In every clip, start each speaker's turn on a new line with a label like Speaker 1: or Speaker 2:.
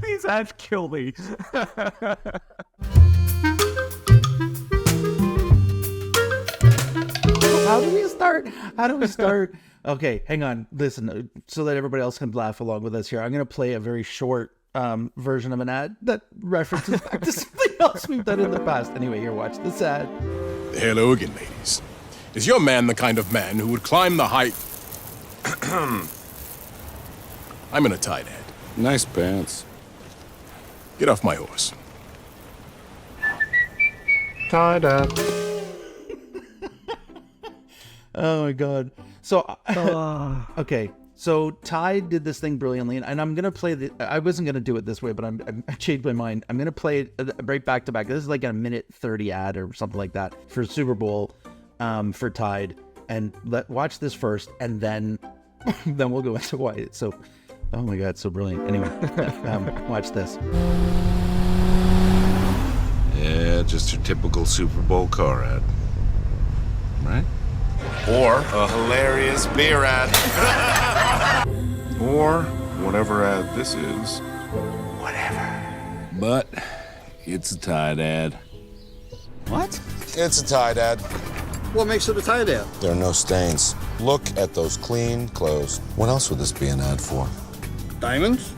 Speaker 1: These ads kill me.
Speaker 2: How do we start? Okay, hang on. Listen, so that everybody else can laugh along with us here, I'm going to play a very short version of an ad that references back to something else we've done in the past. Anyway, here, watch this ad.
Speaker 3: Hello again, ladies. Is your man the kind of man who would climb the height? I'm in a tight head.
Speaker 4: Nice pants.
Speaker 3: Get off my horse.
Speaker 1: Tied up.
Speaker 2: Oh my god. So okay, so Tide did this thing brilliantly, and I'm gonna play I wasn't gonna do it this way, but I changed my mind. I'm gonna play it right back to back. This is like a minute 30 ad or something like that for Super Bowl for Tide, and watch this first, and then we'll go into why it's so. Oh my god, so brilliant. Anyway, watch this.
Speaker 4: Yeah, just your typical Super Bowl car ad. Right?
Speaker 5: Or a hilarious beer ad. Or whatever ad this is.
Speaker 4: But it's a Tide ad.
Speaker 6: What?
Speaker 5: It's a Tide ad.
Speaker 6: What makes it a Tide ad?
Speaker 5: There are no stains. Look at those clean clothes. What else would this be an ad for?
Speaker 6: Diamonds?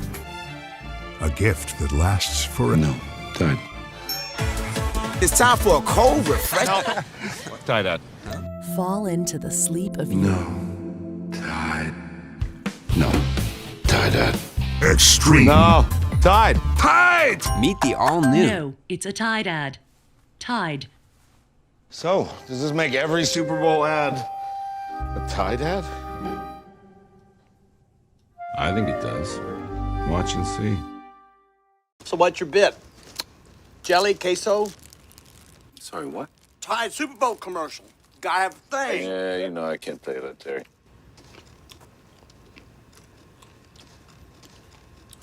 Speaker 7: A gift that lasts for
Speaker 4: No, Tide.
Speaker 6: It's time for a cold refreshment.
Speaker 4: Tide ad.
Speaker 8: Fall into the sleep of
Speaker 4: No. Tide. No. Tide ad.
Speaker 7: extreme.
Speaker 5: No. Tide.
Speaker 7: Tide!
Speaker 9: Meet the all-new.
Speaker 10: No, it's a Tide ad. Tide.
Speaker 5: So, does this make every Super Bowl ad a Tide ad?
Speaker 4: I think it does. Watch and see.
Speaker 6: So what's your bit? Jelly, queso?
Speaker 4: Sorry, what?
Speaker 6: Tide Super Bowl commercial. Gotta have a thing.
Speaker 4: Yeah, you know I can't play that, Terry.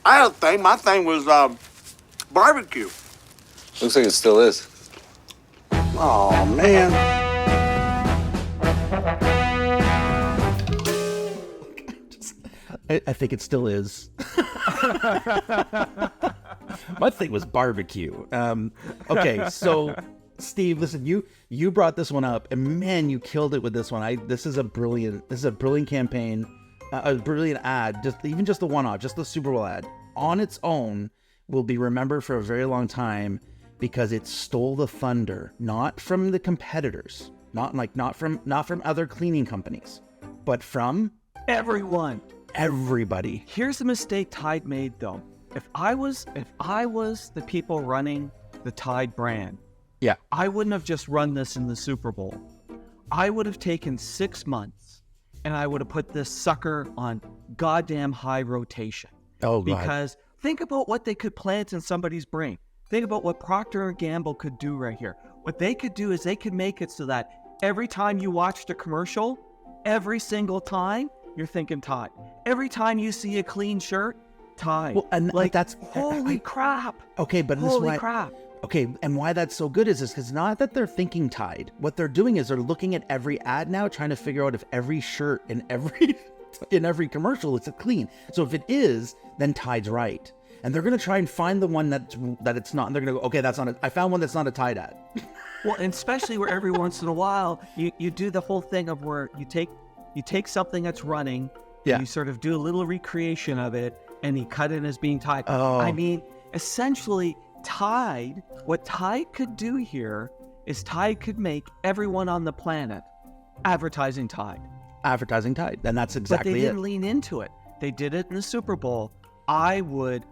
Speaker 6: I had a thing. My thing was barbecue.
Speaker 4: Looks like it still is.
Speaker 6: Oh, man.
Speaker 2: I think it still is. My thing was barbecue. Okay, so Steve, listen, you brought this one up, and man, you killed it with this one. This is a brilliant campaign, a brilliant ad. Just the one-off, just the Super Bowl ad on its own will be remembered for a very long time because it stole the thunder, not from the competitors, not from other cleaning companies, but from everybody.
Speaker 1: Here's the mistake Tide made, though. If I was the people running the Tide brand,
Speaker 2: Yeah.
Speaker 1: I wouldn't have just run this in the Super Bowl. I would have taken 6 months and I would have put this sucker on goddamn high rotation.
Speaker 2: Oh, God.
Speaker 1: Because think about what they could plant in somebody's brain. Think about what Procter & Gamble could do right here. What they could do is they could make it so that every time you watched a commercial, every single time, you're thinking Tide. Every time you see a clean shirt, Tide.
Speaker 2: Well, and
Speaker 1: like
Speaker 2: that's
Speaker 1: holy crap.
Speaker 2: Okay, but this is
Speaker 1: Holy
Speaker 2: why.
Speaker 1: crap.
Speaker 2: Okay, and why that's so good is because not that they're thinking Tide. What they're doing is they're looking at every ad now, trying to figure out if every shirt in every commercial is clean. So if it is, then Tide's right. And they're gonna try and find the one that it's not. And they're gonna go, okay, that's not. I found one that's not a Tide ad.
Speaker 1: Well, and especially where every once in a while you do the whole thing of where you take something that's running,
Speaker 2: Yeah.
Speaker 1: and you sort of do a little recreation of it, and you cut it as being Tide.
Speaker 2: Oh.
Speaker 1: I mean, essentially, Tide. What Tide could do here is Tide could make everyone on the planet advertising Tide.
Speaker 2: Advertising Tide, and that's
Speaker 1: But
Speaker 2: exactly
Speaker 1: they
Speaker 2: it.
Speaker 1: didn't lean into it. They did it in the Super Bowl. I would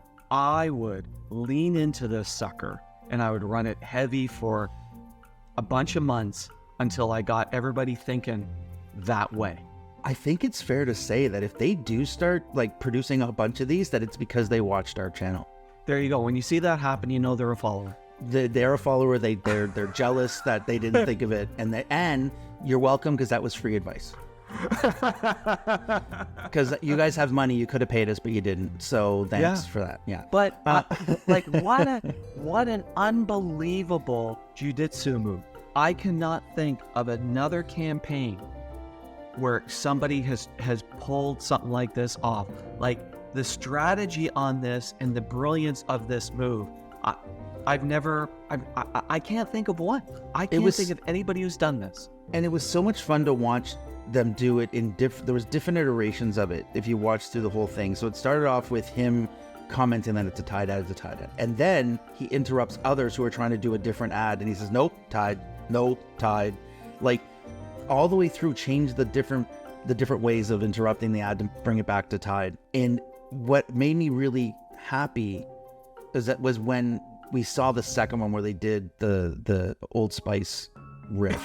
Speaker 1: lean into this sucker, and I would run it heavy for a bunch of months until I got everybody thinking that way.
Speaker 2: I think it's fair to say that if they do start like producing a bunch of these, that it's because they watched our channel.
Speaker 1: There you go. When you see that happen, you know they're a follower.
Speaker 2: They're a follower. They're jealous that they didn't think of it, and you're welcome because that was free advice. Because you guys have money, you could have paid us, but you didn't. So thanks for that. Yeah.
Speaker 1: But like, what an unbelievable jujitsu move! I cannot think of another campaign where somebody has pulled something like this off. Like the strategy on this and the brilliance of this move. I can't think of one. I can't think of anybody who's done this.
Speaker 2: And it was so much fun to watch them do it in there was different iterations of it if you watch through the whole thing. So it started off with him commenting that it's a Tide ad, and then he interrupts others who are trying to do a different ad, and he says, nope, Tide, no Tide. Like all the way through, change the different ways of interrupting the ad to bring it back to Tide. And what made me really happy was when we saw the second one where they did the Old Spice riff.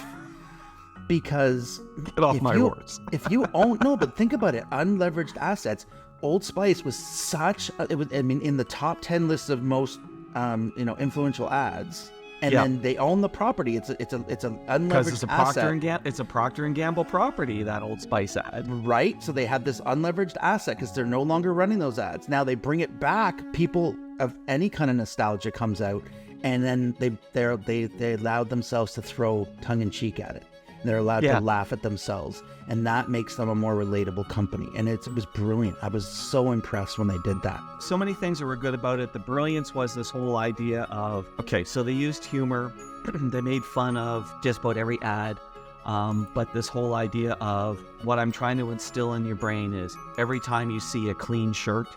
Speaker 2: Because
Speaker 1: get off my words.
Speaker 2: If you own but think about it, unleveraged assets. Old Spice was in the top 10 lists of most influential ads. And then they own the property. It's an unleveraged asset.
Speaker 1: It's a Procter & Gamble property, that Old Spice ad.
Speaker 2: Right? So they have this unleveraged asset because they're no longer running those ads. Now they bring it back. People of any kind of nostalgia comes out, and then they allowed themselves to throw tongue-in-cheek at it. They're allowed to laugh at themselves, and that makes them a more relatable company. And it was brilliant. I was so impressed when they did that.
Speaker 1: So many things that were good about it. The brilliance was this whole idea of, okay, so they used humor. They made fun of just about every ad. But this whole idea of what I'm trying to instill in your brain is every time you see a clean shirt,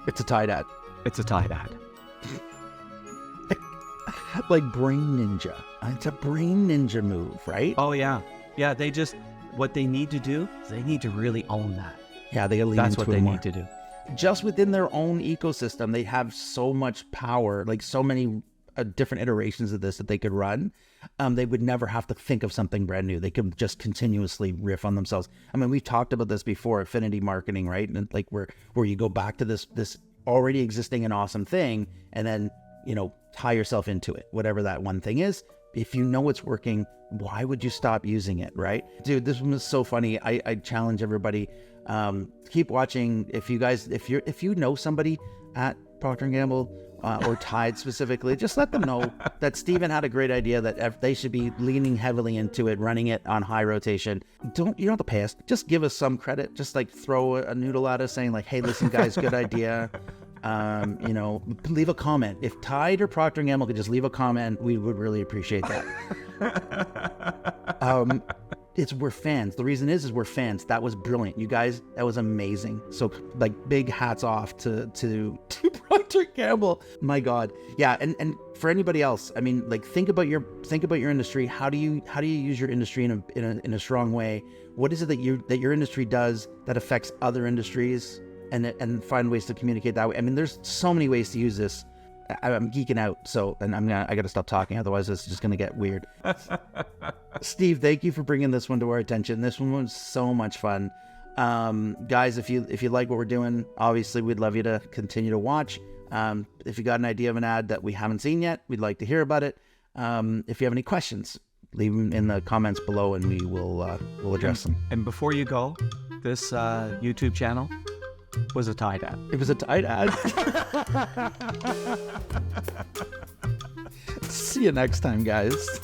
Speaker 2: it's a Tide ad.
Speaker 1: It's a Tide ad.
Speaker 2: Like Brain Ninja. It's a Brain Ninja move, right?
Speaker 1: Oh, yeah. Yeah, what they need to do is they need to really own that.
Speaker 2: Yeah, they lean
Speaker 1: That's
Speaker 2: into
Speaker 1: what they
Speaker 2: it more.
Speaker 1: need to do.
Speaker 2: Just within their own ecosystem, they have so much power, like so many different iterations of this that they could run. They would never have to think of something brand new. They could just continuously riff on themselves. I mean, we've talked about this before, affinity marketing, right? And like where you go back to this already existing and awesome thing, and then tie yourself into it, whatever that one thing is. If you know it's working, why would you stop using it, right? Dude, this one was so funny. I challenge everybody, keep watching. If you know somebody at Procter & Gamble or Tide specifically, just let them know that Steven had a great idea, that they should be leaning heavily into it, running it on high rotation. You don't have to pay us. Just give us some credit. Just like throw a noodle at us saying like, hey, listen guys, good idea. Leave a comment. If Tide or Procter & Gamble could just leave a comment, we would really appreciate that. We're fans. The reason is we're fans. That was brilliant. You guys, that was amazing. So like big hats off to Procter & Gamble. My God. Yeah. And for anybody else, I mean, like think about your industry. How do you use your industry in a strong way? What is it that your industry does that affects other industries? And find ways to communicate that way. I mean, there's so many ways to use this. I'm geeking out, I got to stop talking, otherwise it's just gonna get weird. Steve, thank you for bringing this one to our attention. This one was so much fun. Guys, if you like what we're doing, obviously we'd love you to continue to watch. If you got an idea of an ad that we haven't seen yet, we'd like to hear about it. If you have any questions, leave them in the comments below, and we'll address them.
Speaker 1: And before you go, this YouTube channel was a Tide ad.
Speaker 2: It was a Tide ad. See you next time, guys.